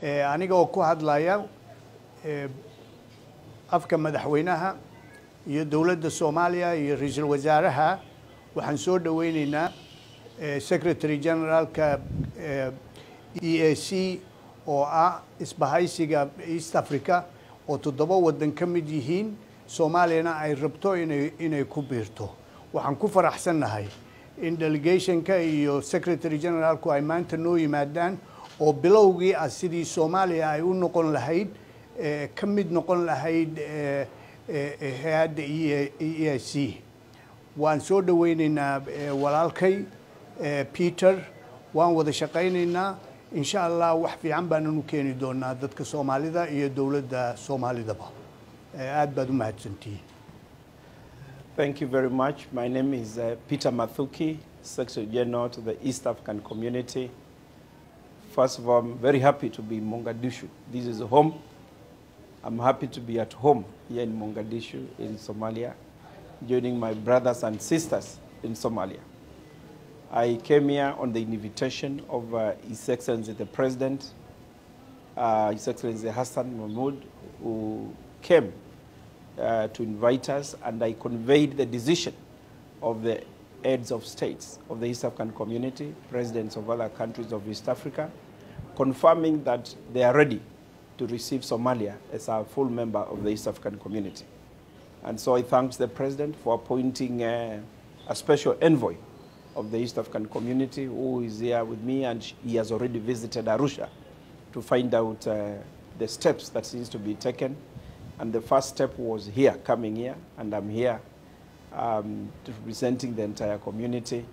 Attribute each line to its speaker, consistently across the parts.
Speaker 1: aniga oo ku hadlaya afka madaxweynaha iyo dawladda Soomaaliya iyo ra'iisul wasaaraha waxaan soo dhaweynaynaa Secretary Generalka EAC oo ah isbahaysiga East Africa oo 7 wadan ka mid yihiin Soomaaliyana ay rabto inay ku biirto. waxaan ku faraxsanahay in delegationka iyo Secretary Generalku ay maanta noo yimaadaan oo bilowgii sidii Soomaaliya ay u noqon lahayd ka mid noqon lahayd hay'adda EAC. waan soo dhaweynaynaa walaalkay Peter waan wada shaqaynaynaa insha Allah wax fiican baan u keeni doonaa dadka Soomaalida iyo dawladda Soomaalidaba. aad baad u mahadsantihiin.
Speaker 2: Thank you very much. My name is Peter MATHUKI, Secretary General to the East African Community. First of all, I'm very happy to be in Mogadishu. This is home. I'm happy to be at home here in Mogadishu, in Somalia, joining my brothers and sisters in Somalia. I came here on the invitation of His Excellency the President, His Excellency Hassan Mahmoud, who came to invite us, and I conveyed the decision of the heads of states of the East African Community, presidents of other countries of East Africa, confirming that they are ready to receive Somalia as a full member of the East African Community. And so I thank the President for appointing a special envoy of the East African Community who is here with me, and he has already visited Arusha to find out the steps that needs to be taken. And the first step was here, coming here, and I'm here representing the entire community.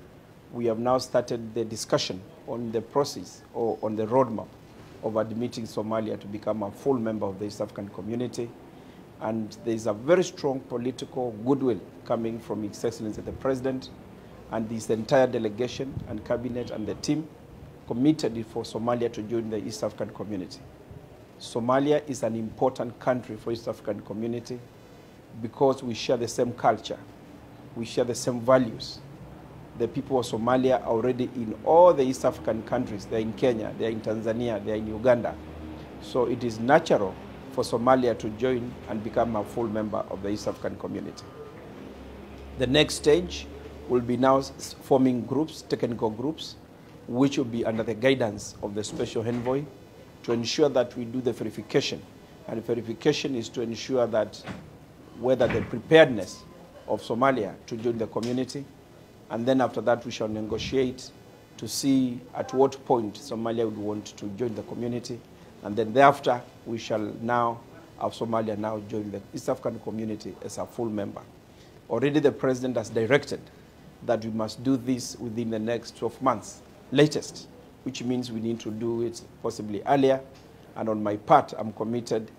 Speaker 2: We have now started the discussion on the process or on the roadmap of admitting Somalia to become a full member of the East African Community. And there is a very strong political goodwill coming from His Excellency the President and this entire delegation and cabinet and the team committed for Somalia to join the East African Community. Somalia is an important country for East African Community because we share the same culture, we share the same values. The people of Somalia are already in all the East African countries. They're in Kenya, they're in Tanzania, they're in Uganda. So it is natural for Somalia to join and become a full member of the East African Community. The next stage will be now forming groups, technical groups, which will be under the guidance of the special envoy to ensure that we do the verification. And the verification is to ensure that whether the preparedness of Somalia to join the community, and then after that we shall negotiate to see at what point Somalia would want to join the community, and then thereafter we shall now have Somalia now join the East African Community as a full member. Already the President has directed that we must do this within the next 12 months, latest, which means we need to do it possibly earlier. And on my part, I'm committed.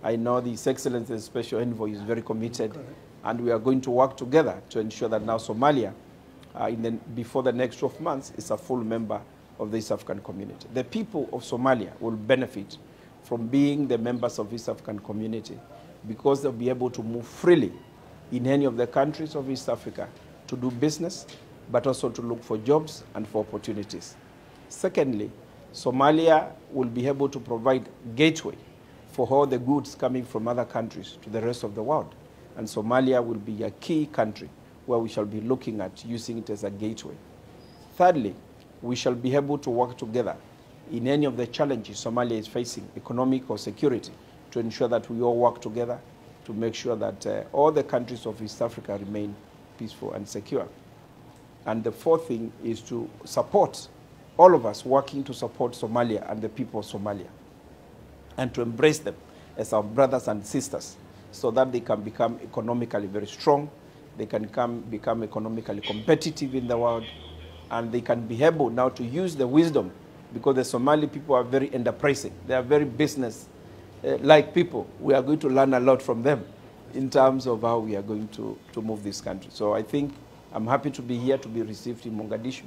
Speaker 2: I know His Excellency, the Special Envoy, is very committed. Correct. And we are going to work together to ensure that now Somalia, before the next 12 months, is a full member of the East African Community. The people of Somalia will benefit from being the members of the East African Community because they'll be able to move freely in any of the countries of East Africa to do business, but also to look for jobs and for opportunities. Secondly, Somalia will be able to provide gateway for all the goods coming from other countries to the rest of the world. And Somalia will be a key country where we shall be looking at using it as a gateway. Thirdly, we shall be able to work together in any of the challenges Somalia is facing, economic or security, to ensure that we all work together to make sure that all the countries of East Africa remain peaceful and secure. And the fourth thing is to support all of us working to support Somalia and the people of Somalia and to embrace them as our brothers and sisters so that they can become economically very strong, they can become economically competitive in the world, and they can be able now to use the wisdom because the Somali people are very enterprising. They are very business-like people. We are going to learn a lot from them in terms of how we are going to move this country. So I think I'm happy to be here, to be received in Mogadishu,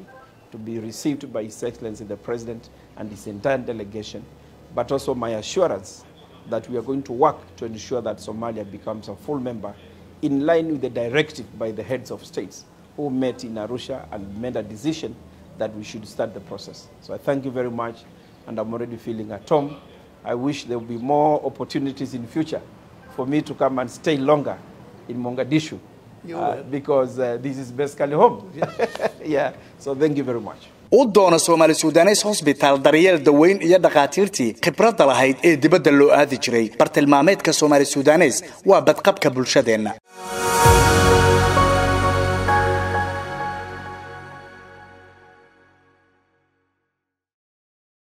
Speaker 2: to be received by His Excellency the President and his entire delegation, but also my assurance that we are going to work to ensure that Somalia becomes a full member in line with the directive by the heads of states who met in Arusha and made a decision that we should start the process. So I thank you very much, and I'm already feeling at home, I wish there will be more opportunities in future for me to come and stay longer in Mogadishu because this is basically home. Yeah, so thank you very much.
Speaker 3: ودونا Soomaali Sudanese Hospital daryeel daweyn iyo dhaqaatiirtii khibrada lahayd ee dibadda loo aadi jiray bartilmaameedka Soomaali Sudanese waa badqabka bulshadeena